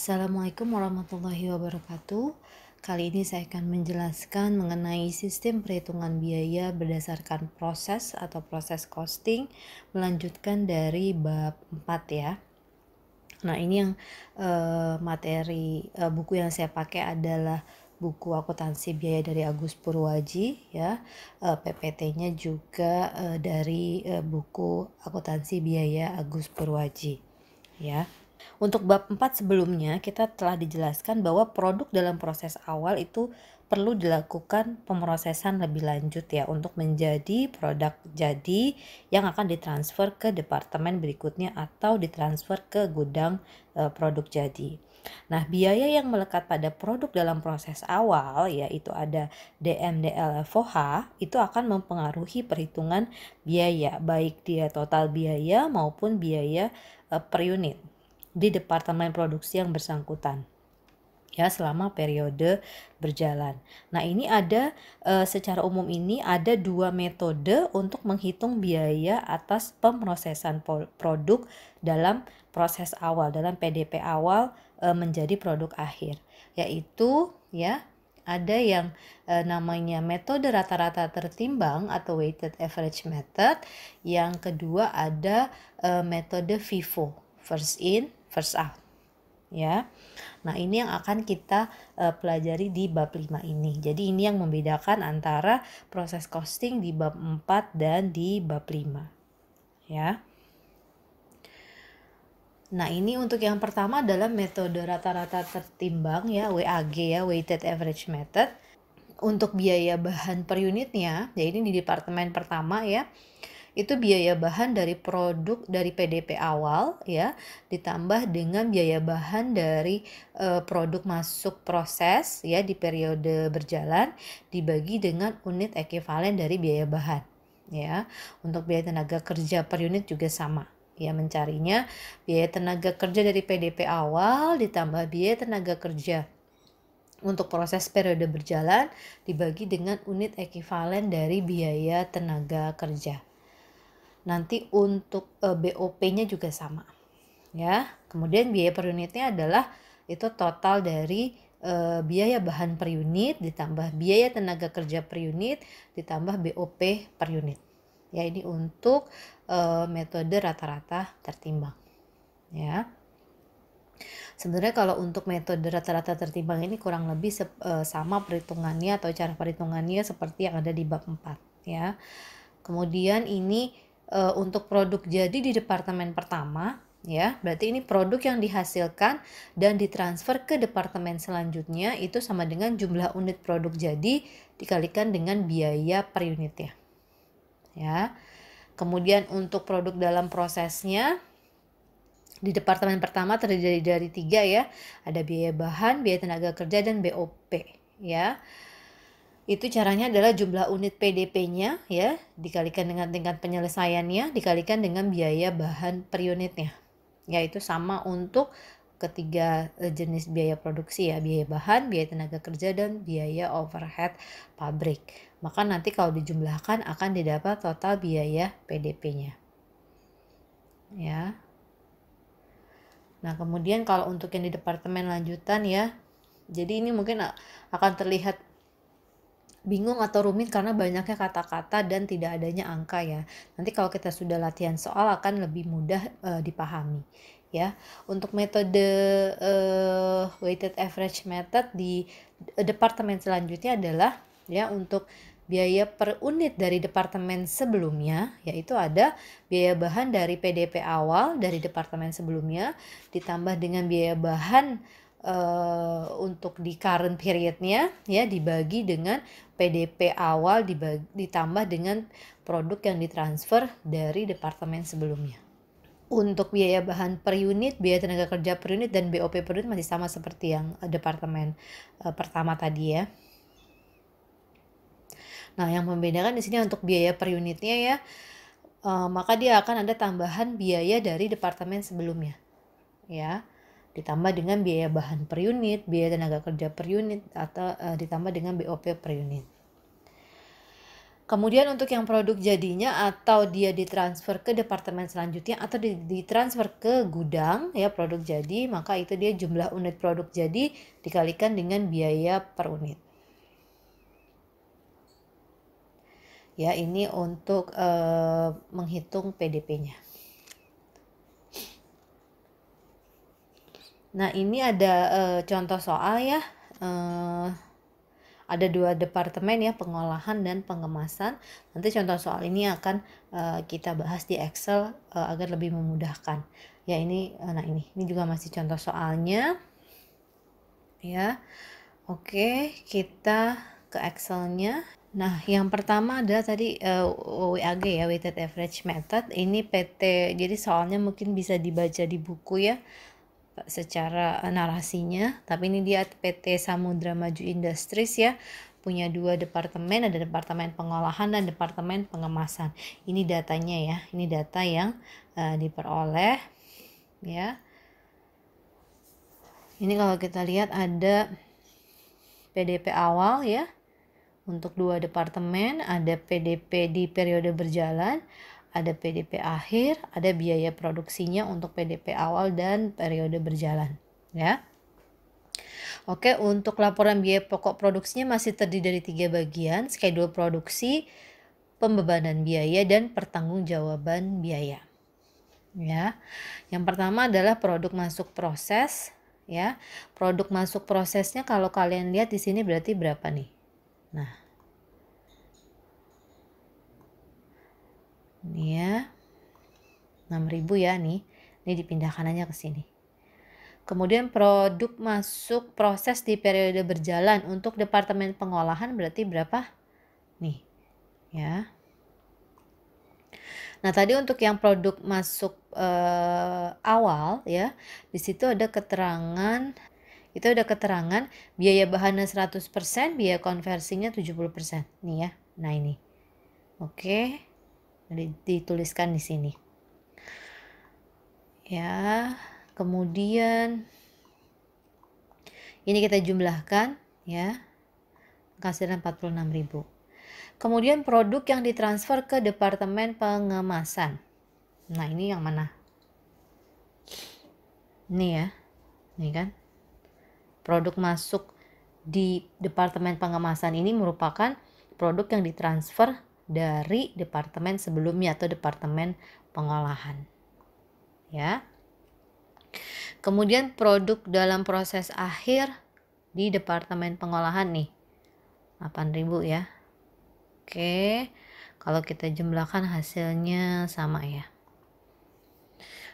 Assalamualaikum warahmatullahi wabarakatuh. Kali ini saya akan menjelaskan mengenai sistem perhitungan biaya berdasarkan proses atau proses costing, melanjutkan dari bab 4 ya. Nah, ini yang materi buku yang saya pakai adalah buku akuntansi biaya dari Agus Purwaji ya. PPT-nya juga dari buku akuntansi biaya Agus Purwaji ya. Untuk bab 4 sebelumnya kita telah dijelaskan bahwa produk dalam proses awal itu perlu dilakukan pemrosesan lebih lanjut ya untuk menjadi produk jadi yang akan ditransfer ke departemen berikutnya atau ditransfer ke gudang produk jadi. Nah, biaya yang melekat pada produk dalam proses awal yaitu ada DMDL FOH itu akan mempengaruhi perhitungan biaya baik dia total biaya maupun biaya per unit di departemen produksi yang bersangkutan ya selama periode berjalan. Nah, ini ada secara umum ini ada dua metode untuk menghitung biaya atas pemrosesan produk dalam proses awal, dalam PDP awal menjadi produk akhir, yaitu ya ada yang namanya metode rata-rata tertimbang atau weighted average method. Yang kedua ada metode FIFO, first in first out ya. Nah, ini yang akan kita pelajari di bab 5 ini. Jadi ini yang membedakan antara proses costing di bab 4 dan di bab 5 ya. Nah, ini untuk yang pertama adalah metode rata-rata tertimbang ya, WAG ya, weighted average method. Untuk biaya bahan per unitnya, ya ini di departemen pertama ya, itu biaya bahan dari produk dari PDP awal ya ditambah dengan biaya bahan dari produk masuk proses ya di periode berjalan dibagi dengan unit ekivalen dari biaya bahan ya. Untuk biaya tenaga kerja per unit juga sama ya, mencarinya biaya tenaga kerja dari PDP awal ditambah biaya tenaga kerja untuk proses periode berjalan dibagi dengan unit ekivalen dari biaya tenaga kerja. Nanti untuk BOP-nya juga sama ya. Kemudian biaya per unitnya adalah itu total dari biaya bahan per unit ditambah biaya tenaga kerja per unit ditambah BOP per unit ya. Ini untuk metode rata-rata tertimbang ya. Sebenarnya kalau untuk metode rata-rata tertimbang ini kurang lebih sama perhitungannya atau cara perhitungannya seperti yang ada di bab 4 ya. Kemudian ini untuk produk jadi di departemen pertama ya, berarti ini produk yang dihasilkan dan ditransfer ke departemen selanjutnya itu sama dengan jumlah unit produk jadi dikalikan dengan biaya per unitnya ya. Kemudian untuk produk dalam prosesnya di departemen pertama terdiri dari 3 ya, ada biaya bahan, biaya tenaga kerja, dan BOP ya. Itu caranya adalah jumlah unit PDP-nya ya dikalikan dengan tingkat penyelesaiannya dikalikan dengan biaya bahan per unitnya. Yaitu sama untuk ketiga jenis biaya produksi ya, biaya bahan, biaya tenaga kerja, dan biaya overhead pabrik. Maka nanti kalau dijumlahkan akan didapat total biaya PDP-nya. Ya. Nah, kemudian kalau untuk yang di departemen lanjutan ya. Jadi ini mungkin akan terlihat bingung atau rumit karena banyaknya kata-kata dan tidak adanya angka ya. Nanti kalau kita sudah latihan soal akan lebih mudah dipahami ya. Untuk metode weighted average method di departemen selanjutnya adalah ya untuk biaya per unit dari departemen sebelumnya, yaitu ada biaya bahan dari PDP awal dari departemen sebelumnya ditambah dengan biaya bahan untuk di current periodnya ya dibagi dengan PDP awal ditambah dengan produk yang ditransfer dari departemen sebelumnya. Untuk biaya bahan per unit, biaya tenaga kerja per unit, dan BOP per unit masih sama seperti yang departemen pertama tadi ya. Nah, yang membedakan di sini untuk biaya per unitnya ya, maka dia akan ada tambahan biaya dari departemen sebelumnya ya. Ditambah dengan biaya bahan per unit, biaya tenaga kerja per unit, atau ditambah dengan BOP per unit. Kemudian untuk yang produk jadinya atau dia ditransfer ke departemen selanjutnya atau ditransfer ke gudang ya produk jadi, maka itu dia jumlah unit produk jadi dikalikan dengan biaya per unit. Ya, ini untuk menghitung PDP-nya. Nah, ini ada contoh soal ya. Ada 2 departemen ya, pengolahan dan pengemasan. Nanti contoh soal ini akan kita bahas di Excel agar lebih memudahkan. Ya, ini nah ini juga masih contoh soalnya. Ya. Oke, kita ke Excel-nya. Nah, yang pertama adalah tadi WAG ya, Weighted Average Method. Ini PT, jadi soalnya mungkin bisa dibaca di buku ya secara narasinya, tapi ini dia PT Samudra Maju Industries ya, punya 2 departemen, ada departemen pengolahan dan departemen pengemasan. Ini datanya ya, ini data yang diperoleh ya. Ini kalau kita lihat ada PDP awal ya, untuk 2 departemen, ada PDP di periode berjalan, ada PDP akhir, ada biaya produksinya untuk PDP awal dan periode berjalan ya. Oke, untuk laporan biaya pokok produksinya masih terdiri dari 3 bagian, schedule produksi, pembebanan biaya, dan pertanggungjawaban biaya. Ya. Yang pertama adalah produk masuk proses ya. Produk masuk prosesnya kalau kalian lihat di sini berarti berapa nih? Nah, ini ya, 6.000 ya nih. Ini dipindahkan aja ke sini. Kemudian produk masuk proses di periode berjalan untuk departemen pengolahan berarti berapa? Nih, ya. Nah, tadi untuk yang produk masuk awal ya, di situ ada keterangan, itu ada keterangan biaya bahannya 100%, biaya konversinya 70%. Nih ya. Nah, ini. Oke. Dituliskan di sini. Ya, kemudian ini kita jumlahkan ya. Hasilnya 46.000. Kemudian produk yang ditransfer ke departemen pengemasan. Nah, ini yang mana? Ini ya. Nih kan. Produk masuk di departemen pengemasan ini merupakan produk yang ditransfer dari departemen sebelumnya atau departemen pengolahan. Ya. Kemudian produk dalam proses akhir di departemen pengolahan nih. 8.000 ya. Oke. Kalau kita jumlahkan hasilnya sama ya.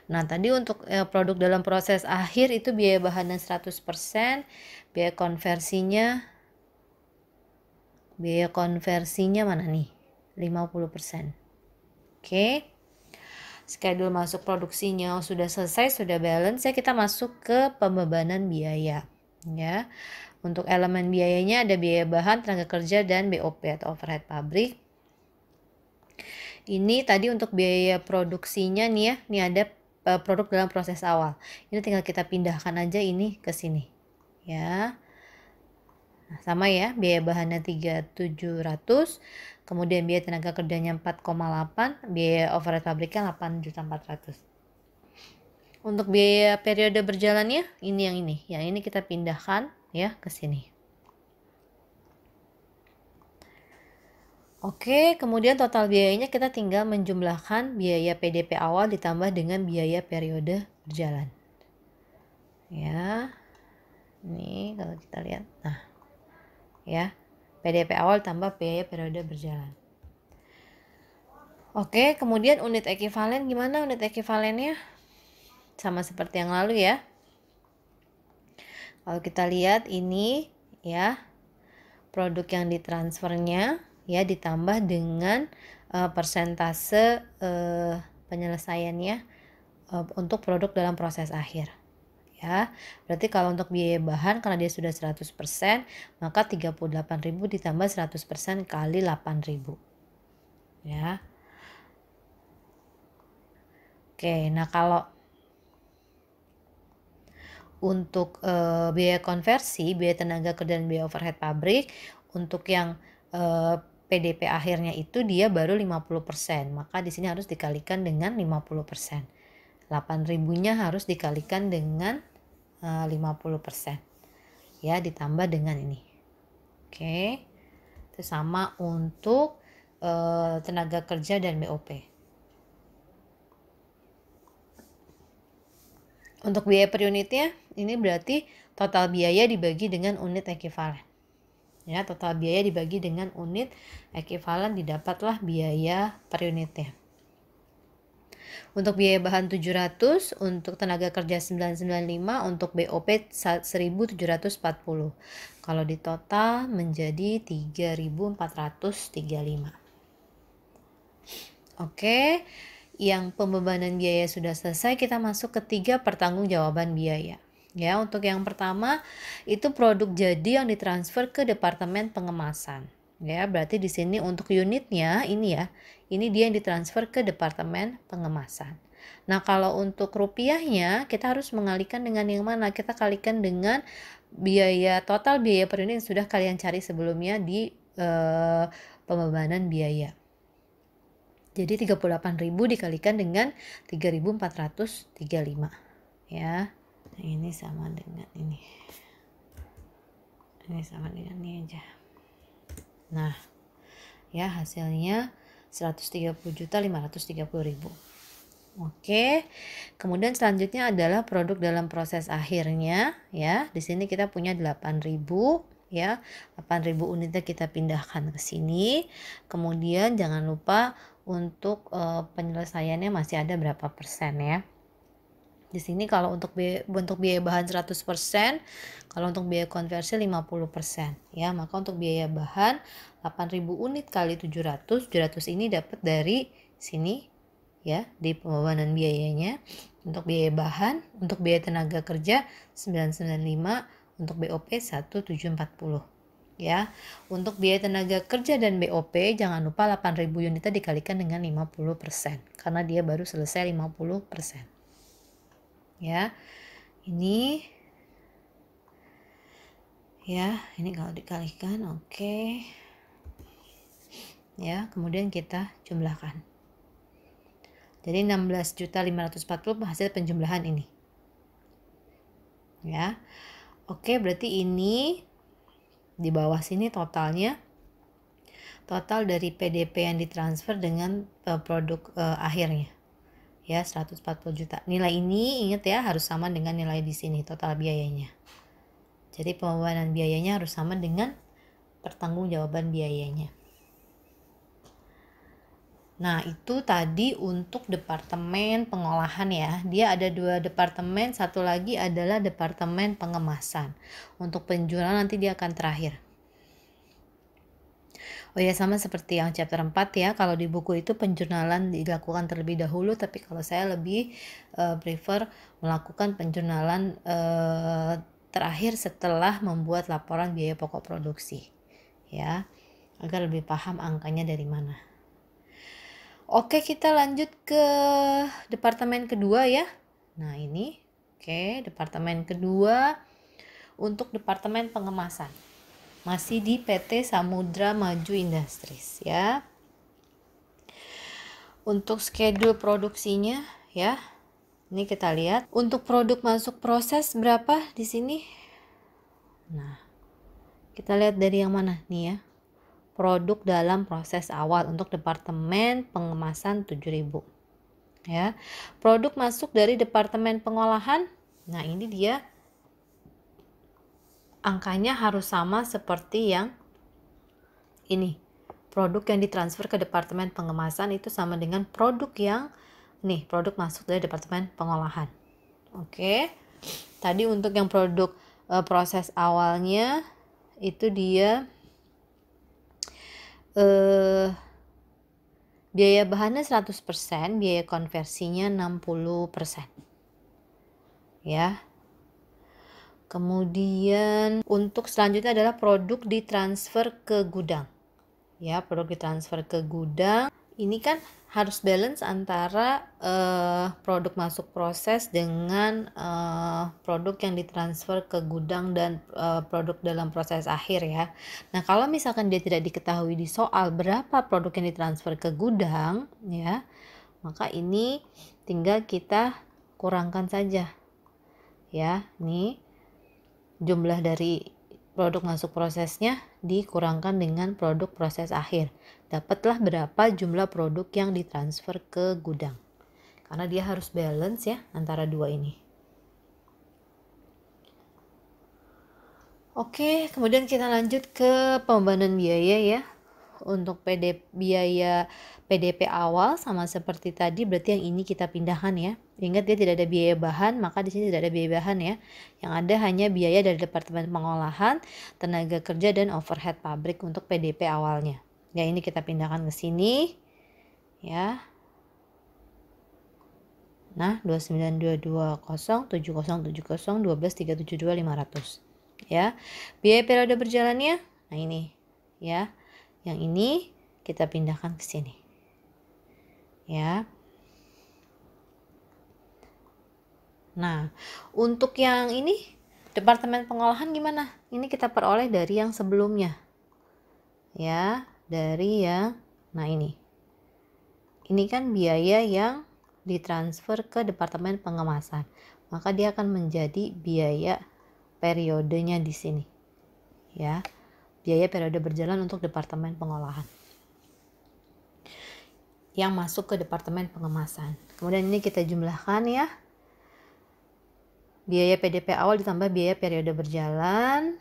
Nah, tadi untuk produk dalam proses akhir itu biaya bahannya 100%, biaya konversinya mana nih? 50%. Oke. Schedule masuk produksinya sudah selesai, sudah balance ya, kita masuk ke pembebanan biaya ya. Untuk elemen biayanya ada biaya bahan, tenaga kerja, dan BOP atau overhead pabrik. Ini tadi untuk biaya produksinya nih ya, nih ada produk dalam proses awal. Ini tinggal kita pindahkan aja ini ke sini ya. Nah, sama ya, biaya bahannya 3.700, kemudian biaya tenaga kerjanya 4,8, biaya overhead pabriknya 8.400. Untuk biaya periode berjalannya ini yang ini. Yang ini kita pindahkan ya ke sini. Oke, kemudian total biayanya kita tinggal menjumlahkan biaya PDP awal ditambah dengan biaya periode berjalan. Ya. Ini kalau kita lihat. Nah, ya. PDP awal tambah biaya periode berjalan. Oke, kemudian unit ekivalen gimana unit ekivalennya? Sama seperti yang lalu ya. Kalau kita lihat ini ya, produk yang ditransfernya ya ditambah dengan persentase penyelesaiannya untuk produk dalam proses akhir. Ya, berarti kalau untuk biaya bahan karena dia sudah 100%, maka 38.000 ditambah 100% kali 8.000. Ya. Oke, nah kalau untuk biaya konversi, biaya tenaga kerja dan biaya overhead pabrik, untuk yang PDP akhirnya itu dia baru 50%, maka di sini harus dikalikan dengan 50%. 8.000-nya harus dikalikan dengan 50%. Ya, ditambah dengan ini. Oke. Itu sama untuk tenaga kerja dan BOP. Untuk biaya per unitnya, ini berarti total biaya dibagi dengan unit ekivalen. Ya, total biaya dibagi dengan unit ekivalen, didapatlah biaya per unitnya. Untuk biaya bahan 700, untuk tenaga kerja 995, untuk BOP 1740. Kalau di total menjadi 3435. Oke, yang pembebanan biaya sudah selesai, kita masuk ke 3 pertanggungjawaban biaya. Ya, untuk yang pertama itu produk jadi yang ditransfer ke departemen pengemasan. Ya, berarti di sini untuk unitnya ini ya, ini dia yang ditransfer ke departemen pengemasan. Nah, kalau untuk rupiahnya kita harus mengalihkan dengan yang mana? Kita kalikan dengan biaya total biaya per unit yang sudah kalian cari sebelumnya di pembebanan biaya. Jadi 38.000 dikalikan dengan 3.435 ya. Nah, ini sama dengan ini. Ini sama dengan ini aja. Nah, ya hasilnya 130.530.000. Oke. Kemudian selanjutnya adalah produk dalam proses akhirnya ya. Di sini kita punya 8.000 ya. 8.000 unitnya kita pindahkan ke sini. Kemudian jangan lupa untuk penyelesaiannya masih ada berapa persen ya. Di sini kalau untuk biaya bahan 100%, kalau untuk biaya konversi 50% ya. Maka untuk biaya bahan 8.000 unit kali 700 ini dapat dari sini ya, di pembebanan biayanya. Untuk biaya bahan, untuk biaya tenaga kerja 995, untuk BOP 1740 ya. Untuk biaya tenaga kerja dan BOP jangan lupa 8.000 unitnya dikalikan dengan 50% karena dia baru selesai 50%. Ya, ini ya, ini kalau dikalikan oke. Ya, kemudian kita jumlahkan. Jadi 16.540 hasil penjumlahan ini. Ya. Oke, berarti ini di bawah sini totalnya, total dari PDP yang ditransfer dengan produk akhirnya. Ya, 140 juta. Nilai ini ingat ya harus sama dengan nilai di sini total biayanya. Jadi pembebanan biayanya harus sama dengan pertanggungjawaban biayanya. Nah, itu tadi untuk departemen pengolahan ya. Dia ada 2 departemen, satu lagi adalah departemen pengemasan. Untuk penjualan nanti dia akan terakhir. Oh ya, sama seperti yang chapter 4 ya. Kalau di buku itu penjurnalan dilakukan terlebih dahulu, tapi kalau saya lebih prefer melakukan penjurnalan terakhir setelah membuat laporan biaya pokok produksi. Ya, agar lebih paham angkanya dari mana. Oke, kita lanjut ke departemen kedua ya. Nah, ini. Oke, departemen kedua untuk departemen pengemasan. Masih di PT Samudra Maju Industries ya. Untuk schedule produksinya ya. Ini kita lihat untuk produk masuk proses berapa di sini. Nah, kita lihat dari yang mana nih ya. Produk dalam proses awal untuk departemen pengemasan 7.000. Ya. Produk masuk dari departemen pengolahan. Nah, ini dia angkanya harus sama seperti yang ini. Produk yang ditransfer ke departemen pengemasan itu sama dengan produk yang nih, produk masuk dari departemen pengolahan. Oke. Tadi untuk yang produk proses awalnya itu dia biaya bahannya 100%, biaya konversinya 60%. Ya. Kemudian untuk selanjutnya adalah produk ditransfer ke gudang. Ya, produk ditransfer ke gudang. ini kan harus balance antara produk masuk proses dengan produk yang ditransfer ke gudang dan produk dalam proses akhir ya. Nah, kalau misalkan dia tidak diketahui di soal berapa produk yang ditransfer ke gudang ya, maka ini tinggal kita kurangkan saja ya. Nih jumlah dari produk masuk prosesnya dikurangkan dengan produk proses akhir. Dapatlah berapa jumlah produk yang ditransfer ke gudang. Karena dia harus balance ya antara dua ini. Oke, kemudian kita lanjut ke pembebanan biaya ya. Untuk biaya PDP awal sama seperti tadi, berarti yang ini kita pindahkan ya. Ingat dia tidak ada biaya bahan, maka di sini tidak ada biaya bahan ya. Yang ada hanya biaya dari Departemen Pengolahan, tenaga kerja dan overhead pabrik untuk PDP awalnya. Ya, ini kita pindahkan ke sini ya. Nah, 29220 7070 12372 500 ya. Biaya periode berjalannya, nah ini ya. Yang ini kita pindahkan ke sini. Ya. Nah, untuk yang ini Departemen Pengolahan gimana? Ini kita peroleh dari yang sebelumnya. Ya, dari yang nah ini. Ini kan biaya yang ditransfer ke Departemen Pengemasan. Maka dia akan menjadi biaya periodenya di sini. Ya. Biaya periode berjalan untuk Departemen Pengolahan yang masuk ke Departemen Pengemasan. Kemudian ini kita jumlahkan ya. Biaya PDP awal ditambah biaya periode berjalan.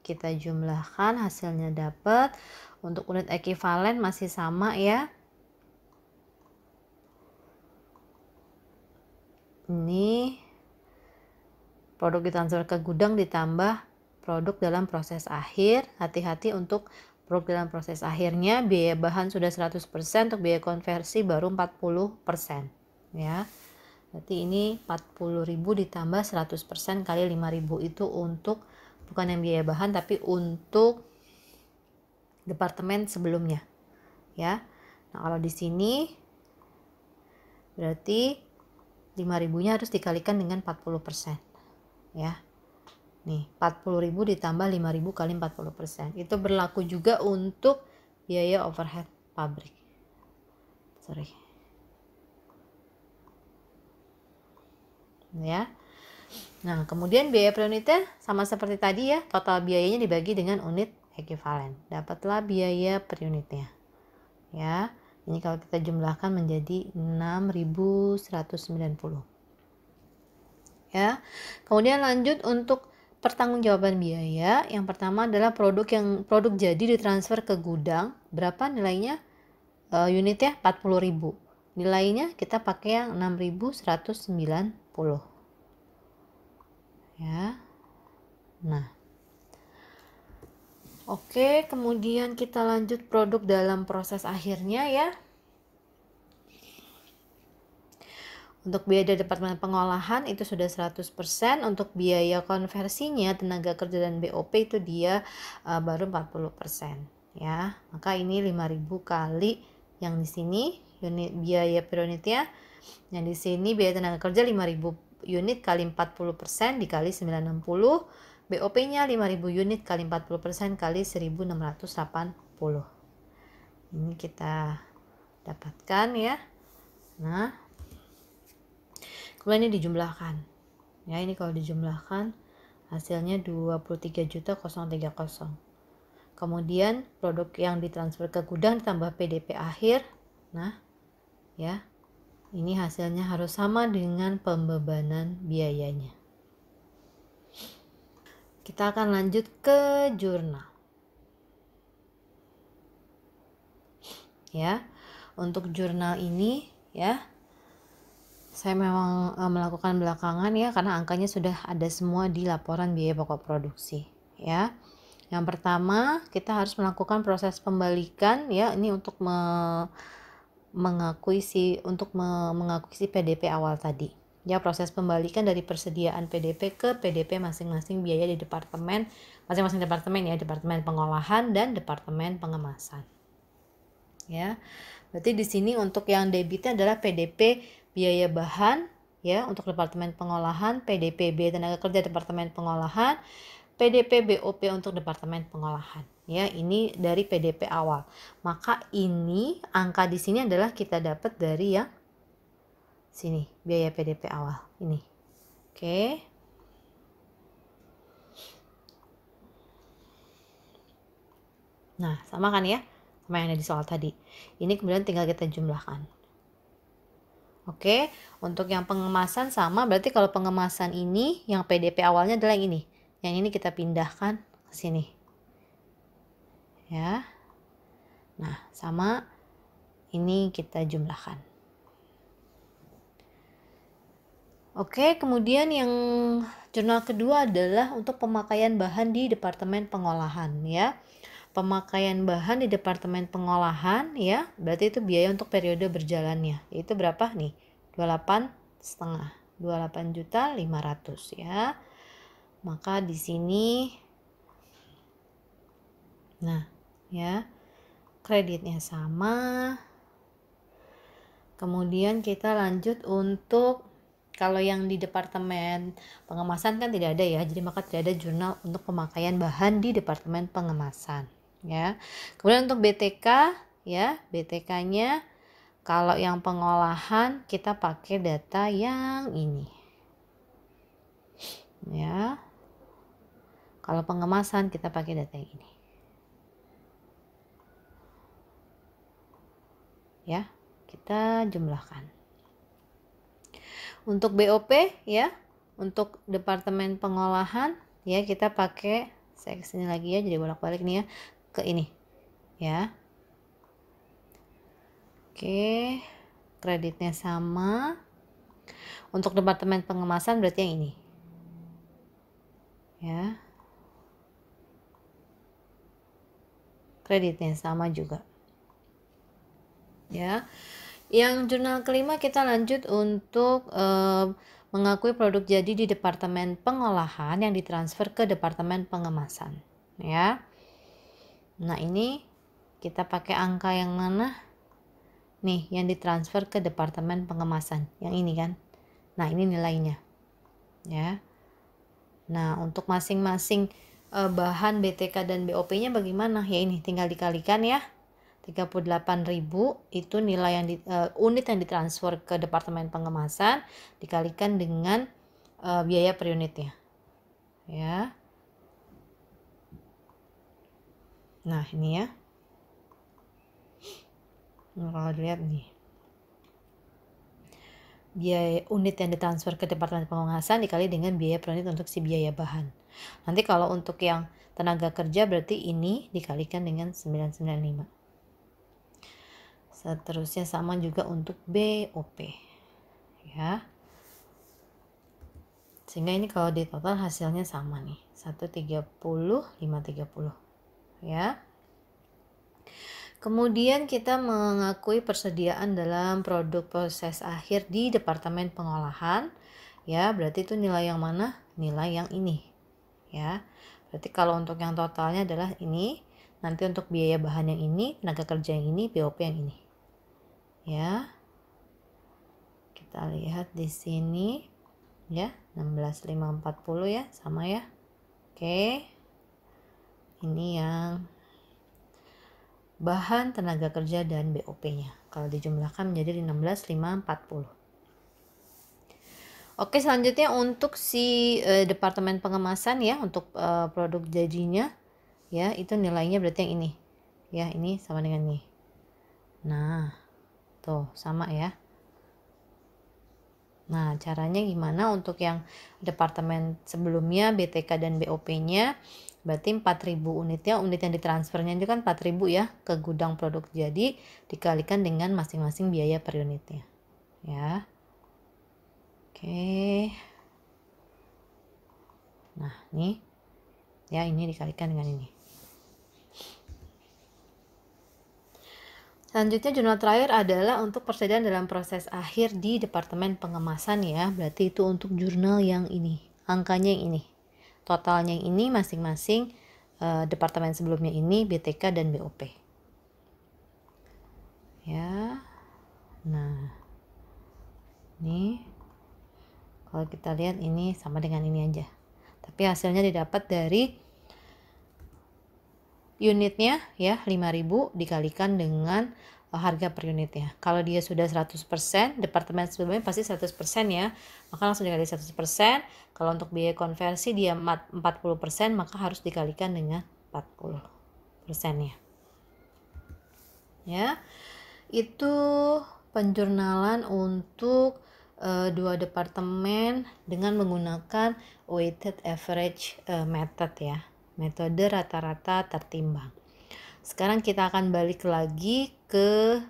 Kita jumlahkan, hasilnya dapat. Untuk unit ekivalen masih sama ya. Ini produk ditransfer ke gudang ditambah produk dalam proses akhir. Hati-hati untuk produk dalam proses akhirnya biaya bahan sudah 100%, untuk biaya konversi baru 40% ya. Berarti ini 40.000 ditambah 100% kali 5.000 itu untuk bukan yang biaya bahan tapi untuk departemen sebelumnya ya. Nah, kalau di sini berarti 5.000-nya harus dikalikan dengan 40% ya. Nih, 40.000 ditambah 5.000 kali 40%. Itu berlaku juga untuk biaya overhead pabrik. Ya. Nah, kemudian biaya per unitnya sama seperti tadi ya. Total biayanya dibagi dengan unit ekivalen. Dapatlah biaya per unitnya. Ya. Ini kalau kita jumlahkan menjadi 6.190. Ya. Kemudian lanjut untuk pertanggungjawaban biaya. Yang pertama adalah produk jadi ditransfer ke gudang. Berapa nilainya? Unitnya 40.000. Nilainya kita pakai yang 6.190. Ya. Nah. Oke, kemudian kita lanjut produk dalam proses akhirnya ya. Untuk biaya dari Departemen Pengolahan itu sudah 100%, untuk biaya konversinya tenaga kerja dan BOP itu dia baru 40% ya. Maka ini 5.000 kali yang di sini unit biaya per unitnya. Yang di sini biaya tenaga kerja 5.000 unit kali 40% dikali 960. BOP-nya 5.000 unit kali 40% kali 1.680. Ini kita dapatkan ya. Nah, kemudian ini dijumlahkan. Ya, ini kalau dijumlahkan hasilnya 23.030. Kemudian produk yang ditransfer ke gudang ditambah PDP akhir. Nah, ya. Ini hasilnya harus sama dengan pembebanan biayanya. Kita akan lanjut ke jurnal. Ya. Untuk jurnal ini ya, saya memang melakukan belakangan ya, karena angkanya sudah ada semua di laporan biaya pokok produksi ya. Yang pertama kita harus melakukan proses pembalikan ya, ini untuk mengakuisisi PDP awal tadi ya. Proses pembalikan dari persediaan PDP ke PDP masing-masing biaya di masing-masing departemen ya, Departemen Pengolahan dan Departemen Pengemasan. ya. Berarti di sini untuk yang debitnya adalah PDP biaya bahan ya untuk departemen pengolahan, PDP biaya tenaga kerja departemen pengolahan, PDP BOP untuk departemen pengolahan. Ya, ini dari PDP awal. Maka ini angka di sini adalah kita dapat dari yang sini, biaya PDP awal ini. Oke. Nah, sama kan ya? Sama yang ada di soal tadi. Ini kemudian tinggal kita jumlahkan. Oke, untuk yang pengemasan sama, berarti kalau pengemasan ini yang PDP awalnya adalah yang ini. Yang ini kita pindahkan ke sini. Ya. Nah, sama ini kita jumlahkan. Oke, kemudian yang jurnal kedua adalah untuk pemakaian bahan di departemen pengolahan ya. Pemakaian bahan di departemen pengolahan ya, berarti itu biaya untuk periode berjalannya. Itu berapa nih? 28,5. 28.500 ya. Maka di sini nah, ya. Kreditnya sama. Kemudian kita lanjut untuk kalau yang di departemen pengemasan kan tidak ada ya, jadi maka tidak ada jurnal untuk pemakaian bahan di departemen pengemasan ya. Kemudian untuk BTK ya, BTK-nya kalau yang pengolahan kita pakai data yang ini ya. Kalau pengemasan kita pakai data yang ini ya, kita jumlahkan. Untuk BOP ya, untuk departemen pengolahan ya kita pakai, saya kesini lagi ya jadi bolak-balik nih ya ke ini ya. Oke, kreditnya sama. Untuk departemen pengemasan berarti yang ini ya, kreditnya sama juga ya. Yang jurnal kelima kita lanjut untuk mengakui produk jadi di departemen pengolahan yang ditransfer ke departemen pengemasan ya. Nah, ini kita pakai angka yang mana? Nih, yang ditransfer ke departemen pengemasan. Yang ini kan. Nah, ini nilainya. Ya. Nah, untuk masing-masing bahan BTK dan BOP-nya bagaimana? Ya ini tinggal dikalikan ya. 38.000 itu nilai yang unit yang ditransfer ke departemen pengemasan dikalikan dengan biaya per unitnya. Ya. Nah, ini ya. Nah, kalau dilihat nih. Biaya unit yang ditransfer ke departemen pengemasan dikali dengan biaya per unit untuk si biaya bahan. Nanti kalau untuk yang tenaga kerja berarti ini dikalikan dengan 995. Seterusnya sama juga untuk BOP ya. Sehingga ini kalau di total hasilnya sama nih, 130, 530 ya. Kemudian kita mengakui persediaan dalam produk proses akhir di departemen pengolahan ya, berarti itu nilai yang mana? Nilai yang ini ya. Berarti kalau untuk yang totalnya adalah ini, nanti untuk biaya bahan yang ini, tenaga kerja yang ini, BOP yang ini ya. Kita lihat di sini ya, 16.540 ya, sama ya. Oke, ini yang bahan, tenaga kerja dan BOP-nya. Kalau dijumlahkan menjadi 16.540. Oke, selanjutnya untuk si departemen pengemasan ya, untuk produk jadinya ya, itu nilainya berarti yang ini. Ya, ini sama dengan ini. Nah, tuh sama ya. Nah, caranya gimana untuk yang departemen sebelumnya BTK dan BOP-nya? Berarti 4.000 unitnya, unit yang ditransfernya itu kan 4.000 ya ke gudang produk jadi dikalikan dengan masing-masing biaya per unitnya. Ya. Oke. Nah, nih. Ya, ini dikalikan dengan ini. Selanjutnya jurnal terakhir adalah untuk persediaan dalam proses akhir di departemen pengemasan ya. Berarti itu untuk jurnal yang ini. Angkanya yang ini. Totalnya yang ini masing-masing departemen sebelumnya ini BTK dan BOP. ya. Nah, ini kalau kita lihat ini sama dengan ini aja, tapi hasilnya didapat dari unitnya ya 5.000 dikalikan dengan harga per unitnya. Kalau dia sudah 100%, departemen sebelumnya pasti 100% ya, maka langsung dikali 100%. Kalau untuk biaya konversi dia 40%, maka harus dikalikan dengan 40%-nya. Ya, itu penjurnalan untuk dua departemen dengan menggunakan weighted average method ya, metode rata-rata tertimbang. Sekarang kita akan balik lagi ke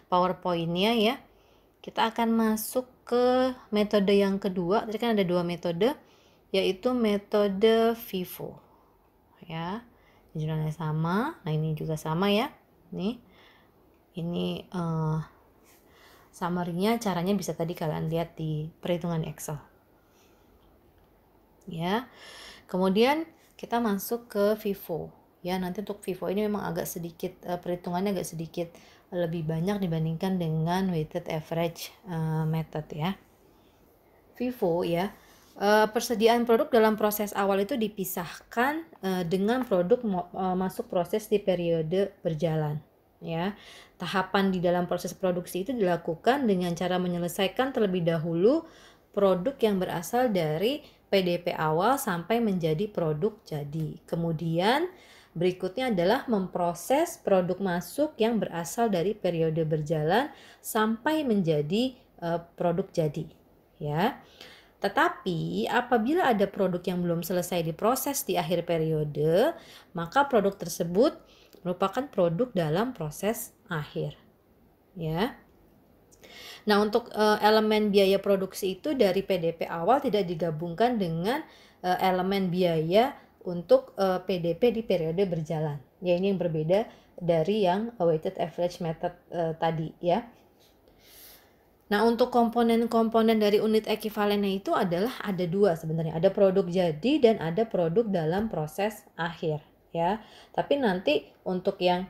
PowerPoint-nya ya. Kita akan masuk ke metode yang kedua. Tadi kan ada dua metode, yaitu metode FIFO ya. Jurnalnya sama. Nah, ini juga sama ya. Nih. Ini summary-nya, caranya bisa tadi kalian lihat di perhitungan Excel. Ya. Kemudian kita masuk ke FIFO. Ya, nanti untuk FIFO ini memang agak sedikit perhitungannya agak sedikit lebih banyak dibandingkan dengan weighted average method ya. FIFO ya, persediaan produk dalam proses awal itu dipisahkan dengan produk masuk proses di periode berjalan ya. Tahapan di dalam proses produksi itu dilakukan dengan cara menyelesaikan terlebih dahulu produk yang berasal dari PDP awal sampai menjadi produk jadi. Kemudian berikutnya adalah memproses produk masuk yang berasal dari periode berjalan sampai menjadi produk jadi, ya. Tetapi apabila ada produk yang belum selesai diproses di akhir periode, maka produk tersebut merupakan produk dalam proses akhir, ya. Nah, untuk elemen biaya produksi itu dari PDP awal tidak digabungkan dengan elemen biaya untuk PDP di periode berjalan. Ya, ini yang berbeda dari yang weighted average method tadi ya. Nah, untuk komponen-komponen dari unit ekivalennya itu adalah ada dua sebenarnya. Ada produk jadi dan ada produk dalam proses akhir ya. Tapi nanti untuk yang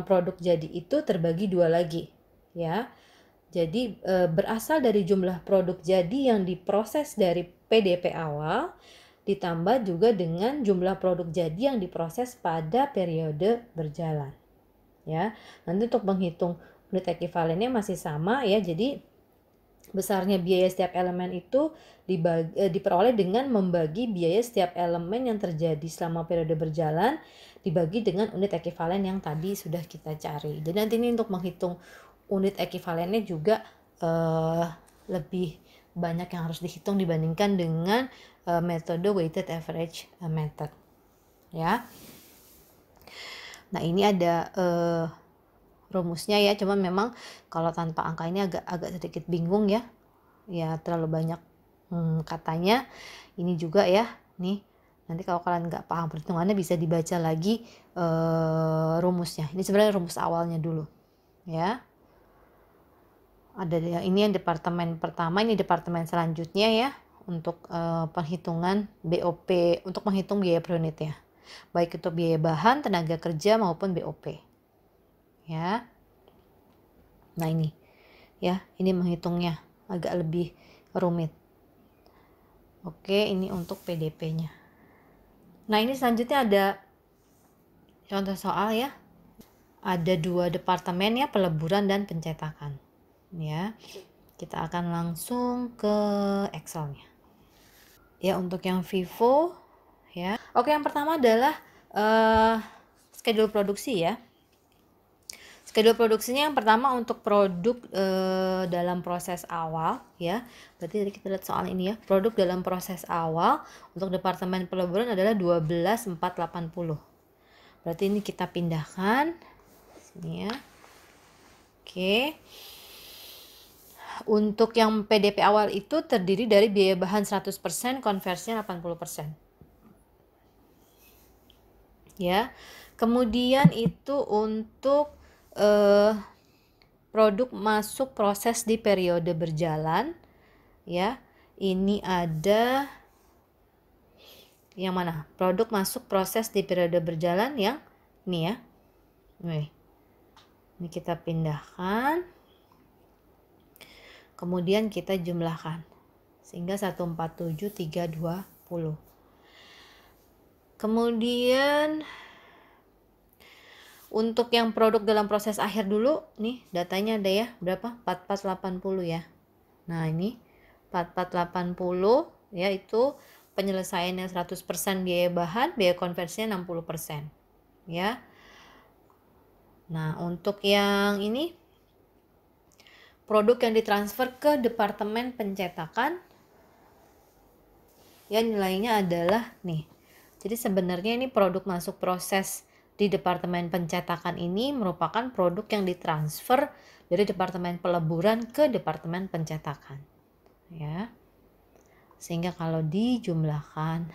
produk jadi itu terbagi dua lagi ya. Jadi berasal dari jumlah produk jadi yang diproses dari PDP awal ditambah juga dengan jumlah produk jadi yang diproses pada periode berjalan. Ya, nanti untuk menghitung unit ekivalennya masih sama ya. Jadi besarnya biaya setiap elemen itu diperoleh dengan membagi biaya setiap elemen yang terjadi selama periode berjalan dibagi dengan unit ekivalen yang tadi sudah kita cari. Jadi nanti ini untuk menghitung unit ekivalennya juga lebih banyak yang harus dihitung dibandingkan dengan metode weighted average method ya. Nah, ini ada rumusnya ya, cuman memang kalau tanpa angka ini agak sedikit bingung ya. Ya, terlalu banyak katanya. Ini juga ya, nih. Nanti kalau kalian nggak paham perhitungannya bisa dibaca lagi rumusnya. Ini sebenarnya rumus awalnya dulu ya. Ada ini yang departemen pertama, ini departemen selanjutnya ya, untuk perhitungan BOP untuk menghitung biaya per unitnya, baik itu biaya bahan, tenaga kerja maupun BOP ya. Nah, ini ya, ini menghitungnya agak lebih rumit. Oke, ini untuk PDP-nya. Nah, ini selanjutnya ada contoh soal ya. Ada dua departemen ya, peleburan dan pencetakan. Ya, kita akan langsung ke Excel-nya. Ya, untuk yang FIFO ya. Oke, yang pertama adalah schedule produksi ya. Schedule produksinya yang pertama untuk produk dalam proses awal ya. Berarti tadi kita lihat soal ini ya. Produk dalam proses awal untuk departemen peleburan adalah 12.480. Berarti ini kita pindahkan sini ya. Oke. Untuk yang PDP awal itu terdiri dari biaya bahan 100%, konversinya 80%. Ya. Kemudian itu untuk produk masuk proses di periode berjalan ya. Ini ada yang mana? Produk masuk proses di periode berjalan yang ini ya. Nih. Ini kita pindahkan. Kemudian kita jumlahkan. Sehingga 147.320. Kemudian untuk yang produk dalam proses akhir dulu, nih datanya ada ya, berapa? 4480 ya. Nah, ini 4480 ya, itu penyelesaiannya 100% biaya bahan, biaya konversinya 60% ya. Nah, untuk yang ini produk yang ditransfer ke departemen pencetakan ya, nilainya adalah nih. Jadi sebenarnya ini produk masuk proses di departemen pencetakan ini merupakan produk yang ditransfer dari departemen peleburan ke departemen pencetakan ya. Sehingga kalau dijumlahkan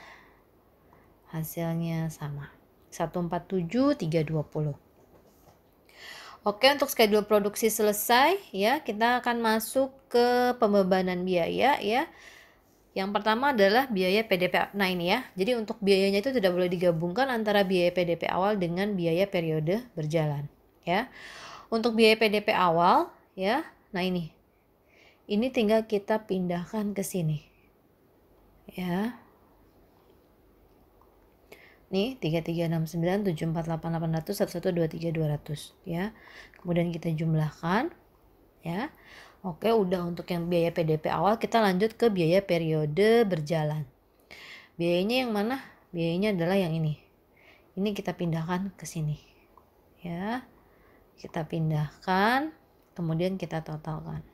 hasilnya sama, 147.320. Oke, untuk schedule produksi selesai ya, kita akan masuk ke pembebanan biaya ya. Yang pertama adalah biaya PDP. Nah, ini ya. Jadi untuk biayanya itu tidak boleh digabungkan antara biaya PDP awal dengan biaya periode berjalan ya. Untuk biaya PDP awal ya. Nah, ini. Ini tinggal kita pindahkan ke sini. Ya. Nih 3369 748 800 1123 200 ya. Kemudian kita jumlahkan ya. Oke, udah untuk yang biaya PDP awal, kita lanjut ke biaya periode berjalan. Biayanya yang mana? Biayanya adalah yang ini. Ini kita pindahkan ke sini. Ya. Kita pindahkan, kemudian kita totalkan.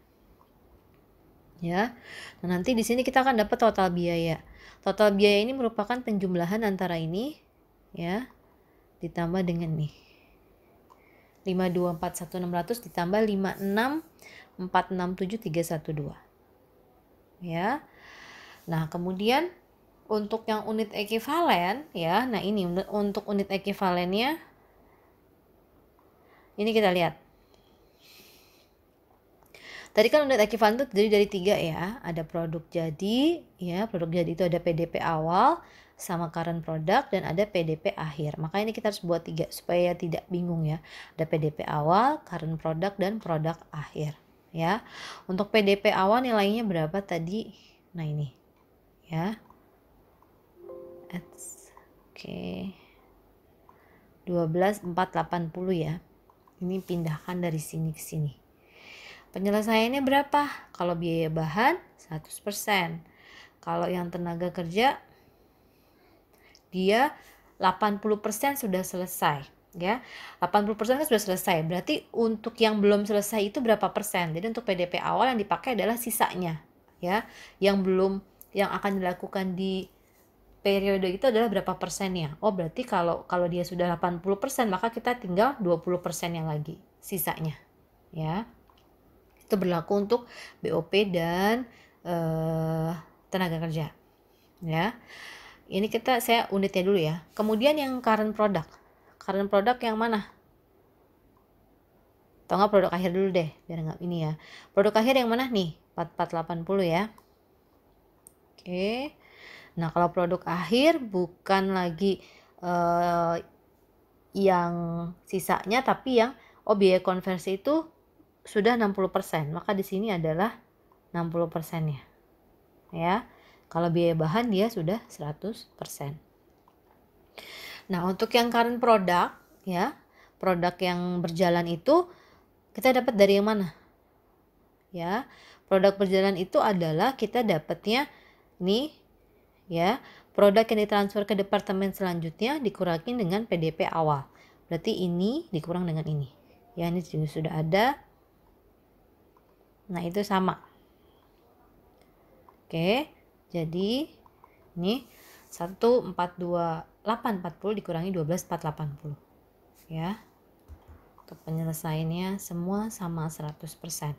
Ya. Nah, nanti di sini kita akan dapat total biaya. Total biaya ini merupakan penjumlahan antara ini ya ditambah dengan nih 5241600 ditambah 56467.312 ya. Nah, kemudian untuk yang unit ekivalen ya, nah ini untuk unit ekivalennya ini kita lihat. Tadi kan unit ekivalen itu terdiri dari 3 ya, ada produk jadi ya, produk jadi itu ada PDP awal sama current product dan ada PDP akhir. Maka ini kita harus buat 3 supaya tidak bingung ya. Ada PDP awal, current product dan produk akhir ya. Untuk PDP awal nilainya berapa tadi? Nah, ini ya. Oke. 12.480 ya. Ini pindahkan dari sini ke sini. Penyelesaiannya berapa? Kalau biaya bahan 100%. Kalau yang tenaga kerja dia 80% sudah selesai ya. 80% kan sudah selesai. Berarti untuk yang belum selesai itu berapa persen? Jadi untuk PDP awal yang dipakai adalah sisanya ya. Yang akan dilakukan di periode itu adalah berapa persennya. Oh, berarti kalau dia sudah 80%, maka kita tinggal 20%-nya lagi sisanya ya. Itu berlaku untuk BOP dan tenaga kerja ya. Ini saya unitnya dulu ya. Kemudian yang current product yang mana? Atau enggak produk akhir dulu deh, biar enggak ini ya. Produk akhir yang mana nih? 4480 ya. Oke. Nah, kalau produk akhir bukan lagi yang sisanya, tapi yang biaya konversi itu sudah 60%, maka di sini adalah 60%-nya. Ya. Kalau biaya bahan dia sudah 100%. Nah, untuk yang current product ya, produk yang berjalan itu kita dapat dari yang mana? Ya. Produk berjalan itu adalah kita dapatnya nih ya, produk yang ditransfer ke departemen selanjutnya dikurangi dengan PDP awal. Berarti ini dikurang dengan ini. Ya, ini juga sudah ada. Nah, itu sama. Oke, jadi ini 142.840 dikurangi 12.480 ya. Untuk penyelesaiannya semua sama 100%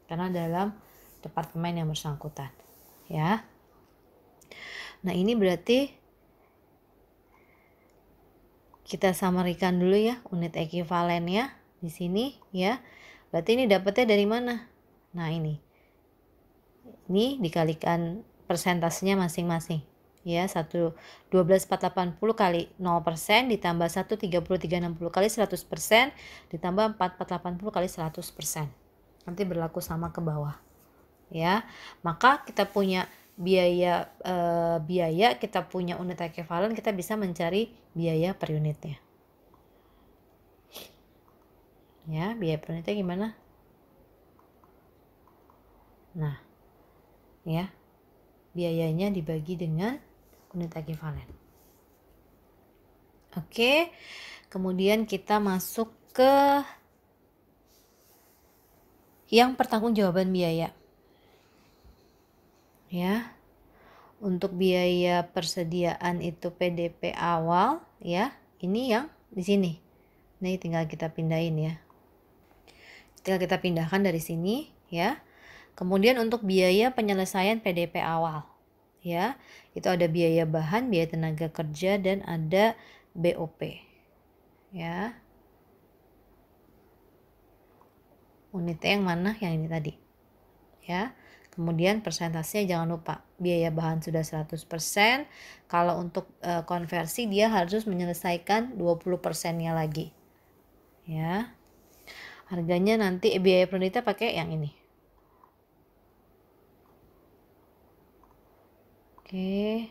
karena dalam departemen yang bersangkutan ya. Nah, ini berarti kita samarikan dulu ya unit ekivalennya di sini ya. Berarti ini dapatnya dari mana? Nah, ini dikalikan persentasenya masing-masing ya, 12.480 kali 0% ditambah 13360 kali 100% ditambah 4480 kali 100%. Nanti berlaku sama ke bawah, ya. Maka kita punya biaya kita punya unit ekuivalen, kita bisa mencari biaya per unitnya. Ya, biaya per unitnya gimana? Nah, ya, biayanya dibagi dengan unit ekuivalen. Oke, kemudian kita masuk ke yang pertanggungjawaban biaya. Ya, untuk biaya persediaan itu PDP awal, ya, ini yang di sini. Ini tinggal kita pindahin ya. Tinggal kita pindahkan dari sini, ya. Kemudian untuk biaya penyelesaian PDP awal, ya, itu ada biaya bahan, biaya tenaga kerja, dan ada BOP, ya. Unitnya yang mana? Yang ini tadi, ya. Kemudian persentasenya jangan lupa, biaya bahan sudah 100%, kalau untuk konversi dia harus menyelesaikan 20%-nya lagi, ya. Harganya nanti biaya per unitnya pakai yang ini. Oke.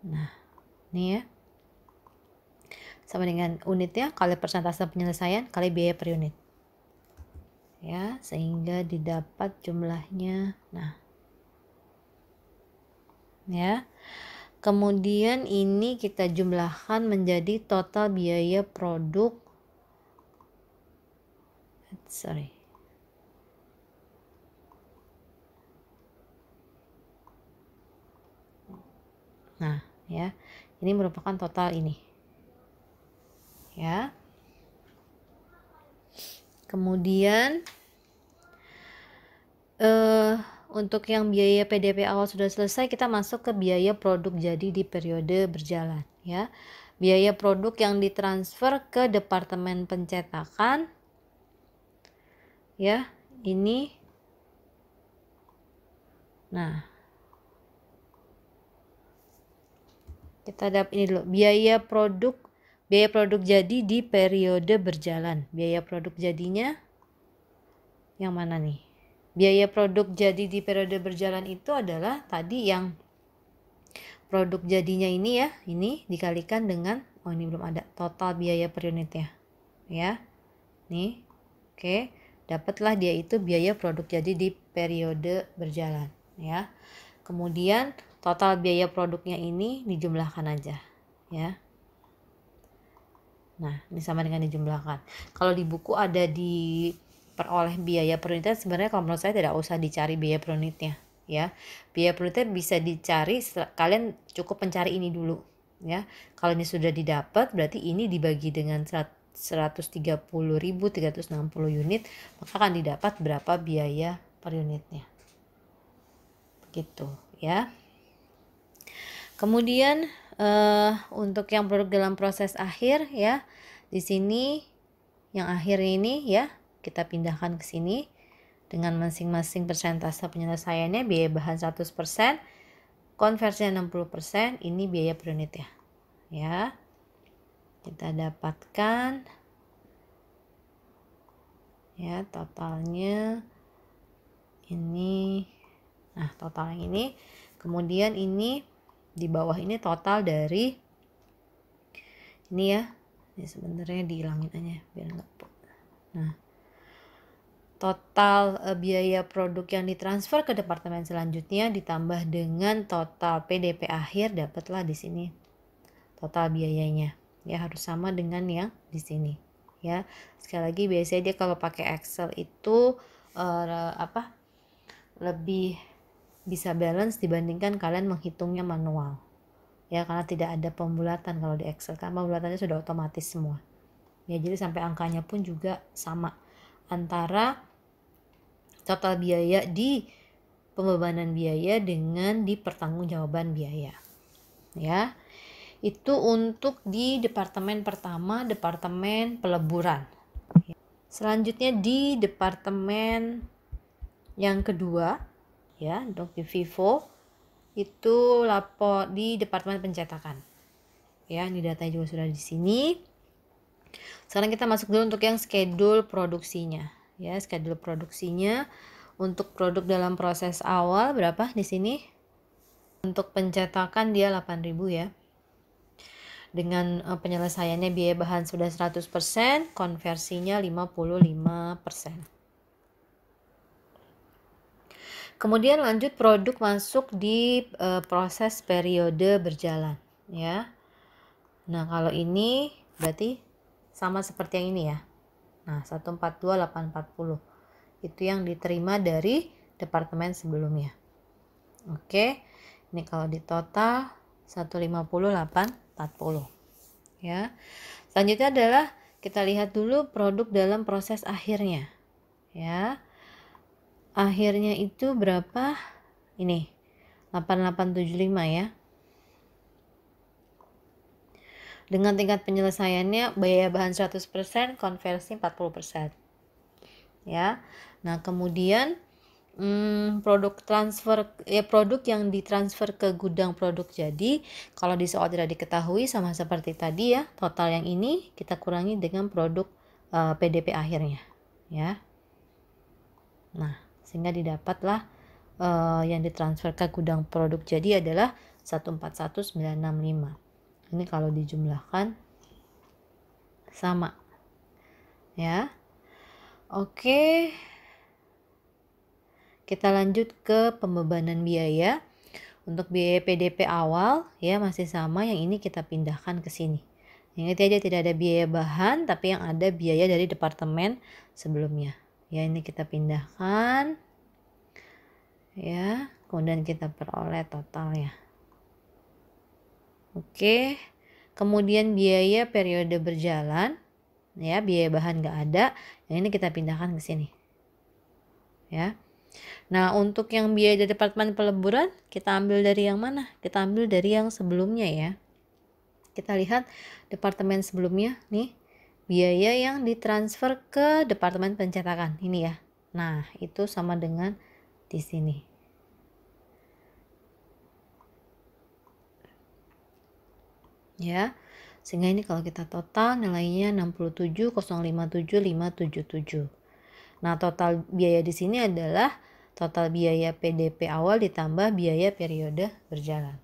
Nah, ini ya. Sama dengan unitnya kali persentase penyelesaian kali biaya per unit. Ya, sehingga didapat jumlahnya. Nah, ya. Kemudian ini kita jumlahkan menjadi total biaya produk. Nah, ya. Ini merupakan total ini. Ya. Kemudian untuk yang biaya PDP awal sudah selesai, kita masuk ke biaya produk jadi di periode berjalan, ya. Biaya produk yang ditransfer ke departemen pencetakan, ya, ini. Nah, kita dapat ini dulu, biaya produk jadi di periode berjalan. Biaya produk jadinya yang mana nih? Biaya produk jadi di periode berjalan itu adalah tadi yang produk jadinya ini ya, ini dikalikan dengan, oh ini belum ada, total biaya per unitnya, ya. Nih, oke, dapatlah dia itu biaya produk jadi di periode berjalan, ya. Kemudian total biaya produknya ini dijumlahkan aja, ya. Nah, ini sama dengan dijumlahkan. Kalau di buku ada diperoleh biaya per unitnya, sebenarnya kalau menurut saya tidak usah dicari biaya per unitnya, ya. Biaya per unitnya bisa dicari, kalian cukup mencari ini dulu, ya. Kalau ini sudah didapat, berarti ini dibagi dengan 130.360 unit, maka akan didapat berapa biaya per unitnya. Begitu, ya. Kemudian untuk yang produk dalam proses akhir, ya, di sini yang akhir ini, ya, kita pindahkan ke sini dengan masing-masing persentase penyelesaiannya. Biaya bahan 100%, konversinya 60%, ini biaya per unit ya. Ya, kita dapatkan ya totalnya ini. Nah, total yang ini. Kemudian ini di bawah ini total dari ini ya. Ini sebenarnya dihilangin aja biar enggak. Nah, total biaya produk yang ditransfer ke departemen selanjutnya ditambah dengan total PDP akhir, dapatlah di sini total biayanya. Ya, harus sama dengan yang di sini. Ya, sekali lagi biasanya dia kalau pakai Excel itu lebih bisa balance dibandingkan kalian menghitungnya manual, ya, karena tidak ada pembulatan. Kalau di Excel kan pembulatannya sudah otomatis semua, ya, jadi sampai angkanya pun juga sama antara total biaya di pembebanan biaya dengan di pertanggungjawaban biaya, ya. Itu untuk di departemen pertama, departemen peleburan. Selanjutnya di departemen yang kedua, ya, untuk di FIFO, itu lapor di departemen pencetakan. Ya, ini datanya juga sudah di sini. Sekarang kita masuk dulu untuk yang schedule produksinya. Ya, schedule produksinya untuk produk dalam proses awal berapa di sini? Untuk pencetakan dia 8.000 ya. Dengan penyelesaiannya biaya bahan sudah 100%, konversinya 55%. Kemudian lanjut produk masuk di proses periode berjalan ya. Nah, kalau ini berarti sama seperti yang ini ya. Nah, 142.840 itu yang diterima dari departemen sebelumnya. Oke. Ini kalau di total 150.840 ya. Selanjutnya adalah kita lihat dulu produk dalam proses akhirnya ya. Akhirnya itu berapa? Ini 8875 ya. Dengan tingkat penyelesaiannya biaya bahan 100%, konversi 40%. Ya. Nah, kemudian produk transfer produk yang ditransfer ke gudang produk jadi, kalau di soal tidak diketahui sama seperti tadi ya, total yang ini kita kurangi dengan produk PDP akhirnya ya. Nah, sehingga didapatlah yang ditransfer ke gudang produk jadi adalah 141.965. Ini kalau dijumlahkan sama ya. Oke, kita lanjut ke pembebanan biaya. Untuk biaya PDP awal ya masih sama, yang ini kita pindahkan ke sini. Ingat aja tidak ada biaya bahan, tapi yang ada biaya dari departemen sebelumnya. Ya, ini kita pindahkan. Ya, kemudian kita peroleh totalnya. Oke. Kemudian biaya periode berjalan. Ya, biaya bahan nggak ada. Yang ini kita pindahkan ke sini. Ya. Nah, untuk yang biaya dari departemen peleburan, kita ambil dari yang mana? Kita ambil dari yang sebelumnya ya. Kita lihat departemen sebelumnya nih, biaya yang ditransfer ke departemen pencetakan ini ya. Nah, itu sama dengan di sini. Ya. Sehingga ini kalau kita total nilainya 67.057.577. Nah, total biaya di sini adalah total biaya PDP awal ditambah biaya periode berjalan.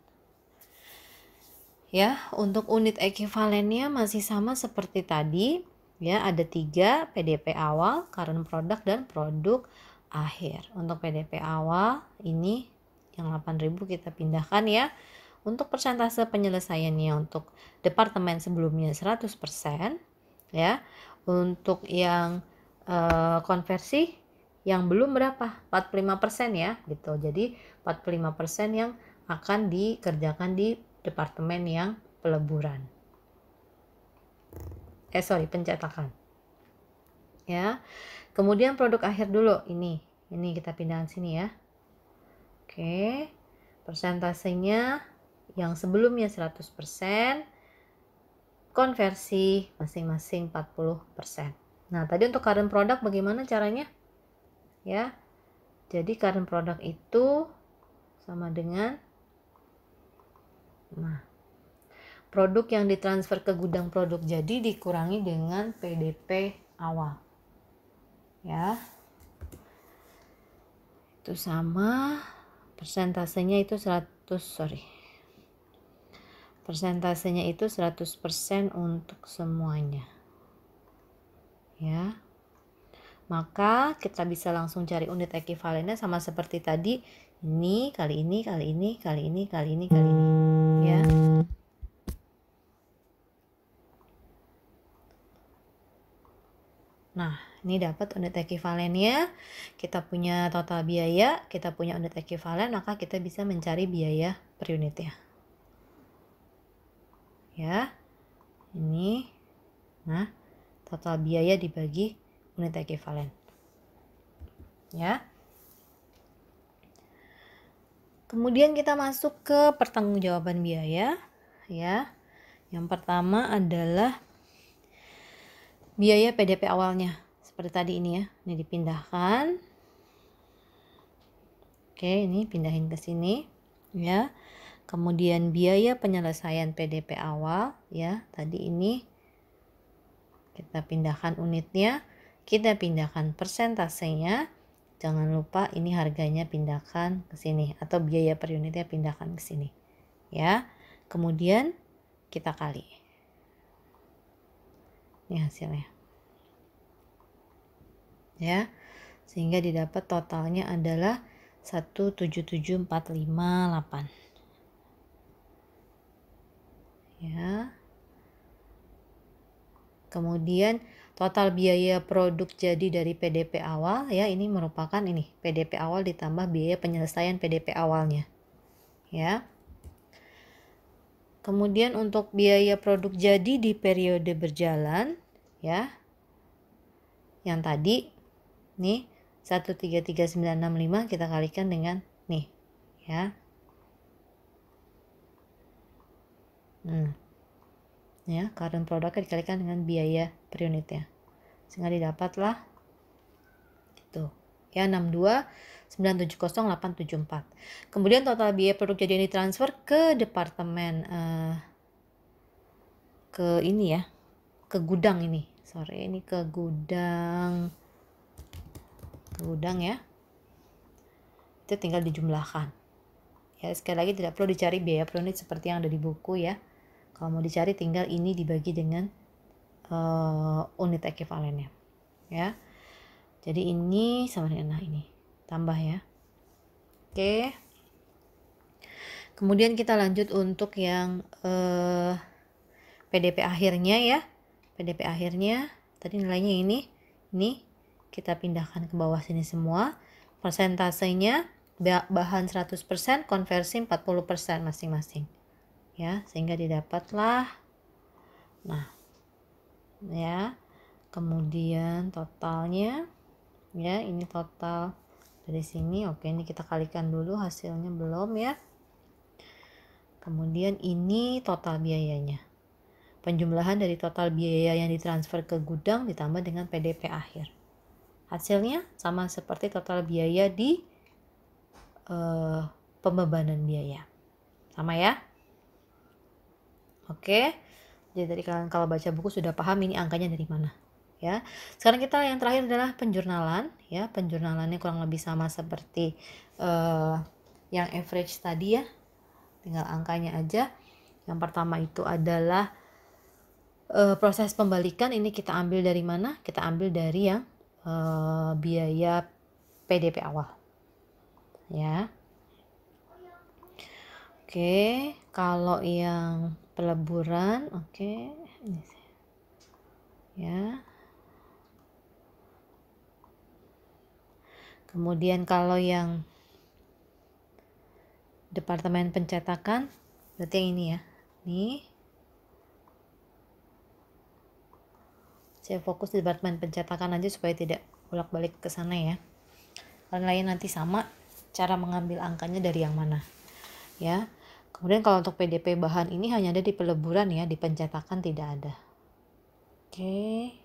Ya, untuk unit ekivalennya masih sama seperti tadi. Ya, ada 3, PDP awal, current product, dan produk akhir. Untuk PDP awal ini yang 8.000 kita pindahkan ya. Untuk persentase penyelesaiannya untuk departemen sebelumnya 100% ya. Untuk yang konversi yang belum berapa? 45% ya gitu. Jadi 45% yang akan dikerjakan di departemen yang peleburan. Pencetakan. Ya. Kemudian produk akhir dulu ini. Ini kita pindahkan sini ya. Oke. Persentasenya yang sebelumnya 100%, konversi masing-masing 40%. Nah, tadi untuk current product bagaimana caranya? Ya. Jadi current product itu sama dengan produk yang ditransfer ke gudang produk jadi dikurangi dengan PDP awal. Ya. Itu sama, persentasenya itu 100% untuk semuanya. Ya. Maka kita bisa langsung cari unit ekivalennya sama seperti tadi. Ini kali ini kali ini kali ini kali ini kali ini. Ya. Nah, ini dapat unit ekivalennya. Kita punya total biaya, kita punya unit ekivalen, maka kita bisa mencari biaya per unitnya. Ya. Ini. Nah, total biaya dibagi unit ekivalen. Ya. Kemudian kita masuk ke pertanggungjawaban biaya, ya. Yang pertama adalah biaya PDP awalnya. Seperti tadi ini ya. Ini dipindahkan. Oke, ini pindahin ke sini. ya. Kemudian biaya penyelesaian PDP awal, ya. Tadi ini kita pindahkan unitnya, kita pindahkan persentasenya. Jangan lupa ini harganya pindahkan ke sini atau biaya per unitnya pindahkan ke sini, ya. Kemudian kita kali. Ini hasilnya. Ya. Sehingga didapat totalnya adalah 177.458. Ya. Kemudian total biaya produk jadi dari PDP awal, ya, ini merupakan ini PDP awal ditambah biaya penyelesaian PDP awalnya, ya. Kemudian untuk biaya produk jadi di periode berjalan, ya, yang tadi nih 133.965 kita kalikan dengan nih, ya. Ya, current produknya dikalikan dengan biaya per unitnya, sehingga didapatlah itu, ya, 62.970.874. Kemudian total biaya produk jadi ini transfer ke departemen ke ini ya, ke gudang ini. Sorry, ini ke gudang ya. Itu tinggal dijumlahkan. Ya, sekali lagi tidak perlu dicari biaya per unit seperti yang ada di buku ya. Kalau mau dicari tinggal ini dibagi dengan unit ekuivalennya, ya. Jadi ini sama dengan ini tambah ya. Oke. Kemudian kita lanjut untuk yang PDP akhirnya ya. PDP akhirnya tadi nilainya ini kita pindahkan ke bawah sini semua. Persentasenya bahan 100%, konversi 40% masing-masing. Ya, sehingga didapatlah ya. Kemudian totalnya ya, ini total dari sini. Oke, ini kita kalikan dulu, hasilnya belum ya. Kemudian ini total biayanya. Penjumlahan dari total biaya yang ditransfer ke gudang ditambah dengan PDP akhir. Hasilnya sama seperti total biaya di pembebanan biaya. Sama ya. Oke. Jadi tadi kalian kalau baca buku sudah paham ini angkanya dari mana. Ya. Sekarang kita yang terakhir adalah penjurnalan. Ya, penjurnalannya kurang lebih sama seperti yang average tadi ya. Tinggal angkanya aja. Yang pertama itu adalah proses pembalikan. Ini kita ambil dari mana? Kita ambil dari yang biaya PDP awal. Ya. Oke, kalau yang peleburan, oke, ini ya. Kemudian kalau yang departemen pencetakan, berarti yang ini ya. Nih. Saya fokus di departemen pencetakan aja supaya tidak bolak-balik ke sana ya. Lain-lain nanti sama cara mengambil angkanya dari yang mana. Ya. Kemudian kalau untuk PDP bahan ini hanya ada di peleburan ya, di pencetakan tidak ada. Oke.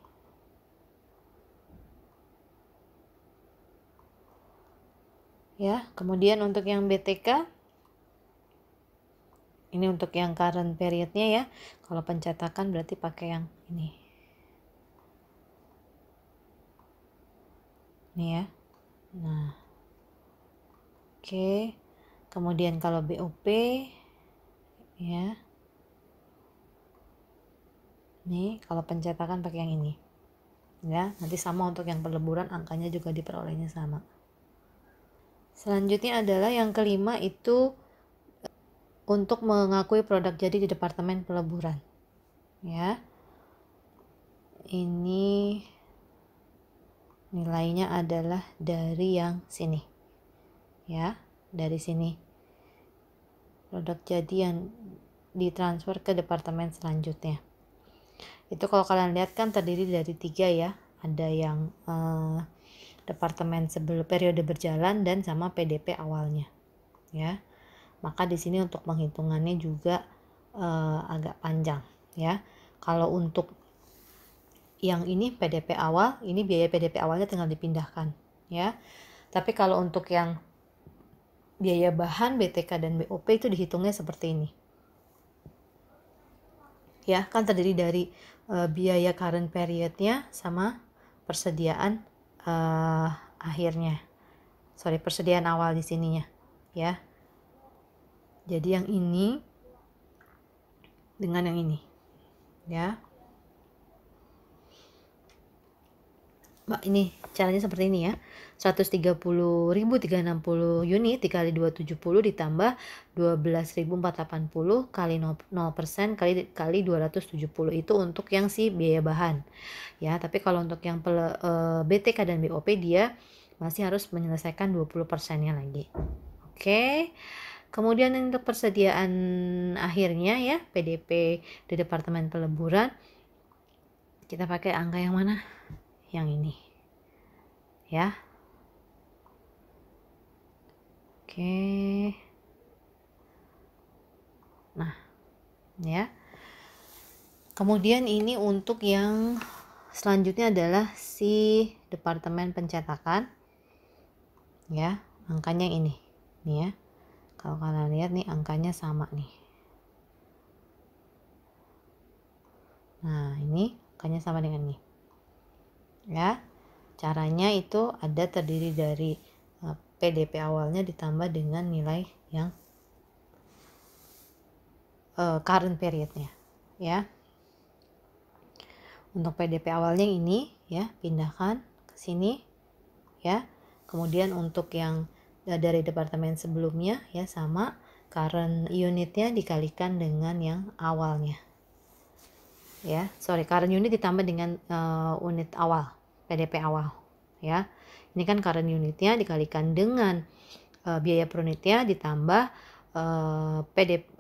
Ya, kemudian untuk yang BTK ini untuk yang current periodnya ya. Kalau pencetakan berarti pakai yang ini. Ini ya. Nah. Oke. Kemudian kalau BOP ya. Nih, kalau pencetakan pakai yang ini. Ya, nanti sama untuk yang peleburan angkanya juga diperolehnya sama. Selanjutnya adalah yang kelima itu untuk mengakui produk jadi di departemen peleburan. Ya. Ini nilainya adalah dari yang sini. Ya, dari sini. Produk jadi yang ditransfer ke departemen selanjutnya. Itu kalau kalian lihat kan terdiri dari 3 ya. Ada yang departemen sebelum periode berjalan dan sama PDP awalnya. Ya. Maka di sini untuk penghitungannya juga agak panjang ya. Kalau untuk yang ini PDP awal, ini biaya PDP awalnya tinggal dipindahkan ya. Tapi kalau untuk yang biaya bahan, BTK dan BOP itu dihitungnya seperti ini. Ya, kan terdiri dari biaya current periodnya sama persediaan akhirnya. Persediaan awal di sininya, ya. Jadi yang ini dengan yang ini, ya. Ini caranya seperti ini ya. 130.360 unit dikali 270 ditambah 12.480 kali 0% kali 270 itu untuk yang si biaya bahan. Ya, tapi kalau untuk yang BTK dan BOP dia masih harus menyelesaikan 20%-nya lagi. Oke. Kemudian untuk persediaan akhirnya ya, PDP di Departemen Peleburan, kita pakai angka yang mana? Yang ini. Ya. Oke. Nah, ya. Kemudian ini untuk yang selanjutnya adalah si Departemen Pencetakan. Ya, angkanya ini. Nih ya. Kalau kalian lihat nih angkanya sama nih. Nah, ini angkanya sama dengan ini. Ya. Caranya itu ada terdiri dari PDP awalnya ditambah dengan nilai yang current periodnya, ya. Untuk PDP awalnya ini ya, pindahkan ke sini ya. Kemudian untuk yang dari departemen sebelumnya ya sama, current unitnya dikalikan dengan yang awalnya. Ya, current unit ditambah dengan unit awal, PDP awal ya. Ini kan current unitnya dikalikan dengan biaya per unitnya ditambah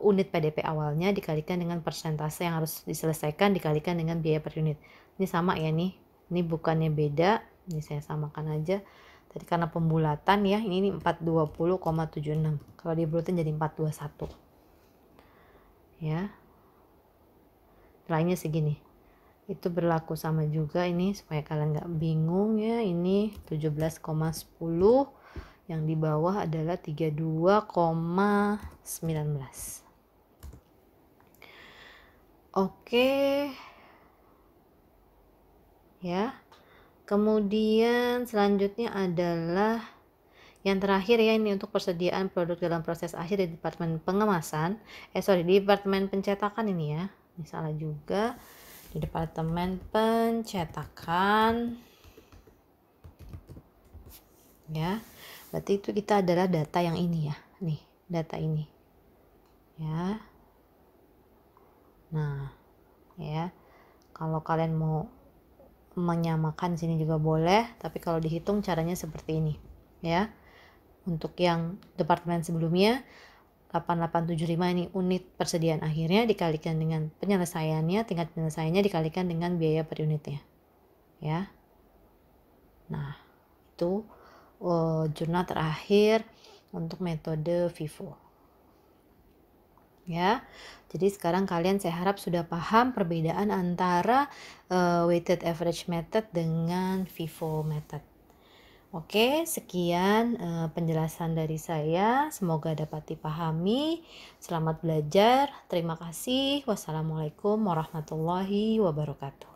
unit PDP awalnya dikalikan dengan persentase yang harus diselesaikan dikalikan dengan biaya per unit. Ini sama ya nih. Ini bukannya beda. Ini saya samakan aja. Tadi karena pembulatan ya, ini 420,76. Kalau dibulatin jadi 421. Ya. Nilainya segini. Itu berlaku sama juga ini supaya kalian nggak bingung ya. Ini 17,10. Yang di bawah adalah 32,19. Oke. Ya. Kemudian selanjutnya adalah yang terakhir ya, ini untuk persediaan produk dalam proses akhir di Departemen Pengemasan. Di Departemen Pencetakan ini ya. Ini salah juga. Di Departemen Pencetakan. Ya. Berarti itu kita adalah data yang ini ya. Nih, data ini. Ya. Nah, ya. Kalau kalian mau menyamakan sini juga boleh, tapi kalau dihitung caranya seperti ini, ya. Untuk yang departemen sebelumnya 8875 ini unit persediaan akhirnya dikalikan dengan penyelesaiannya, tingkat penyelesaiannya dikalikan dengan biaya per unitnya. Ya. Nah, itu jurnal terakhir untuk metode FIFO. Ya. Jadi sekarang kalian saya harap sudah paham perbedaan antara weighted average method dengan FIFO method. Oke, sekian penjelasan dari saya. Semoga dapat dipahami. Selamat belajar. Terima kasih. Wassalamualaikum warahmatullahi wabarakatuh.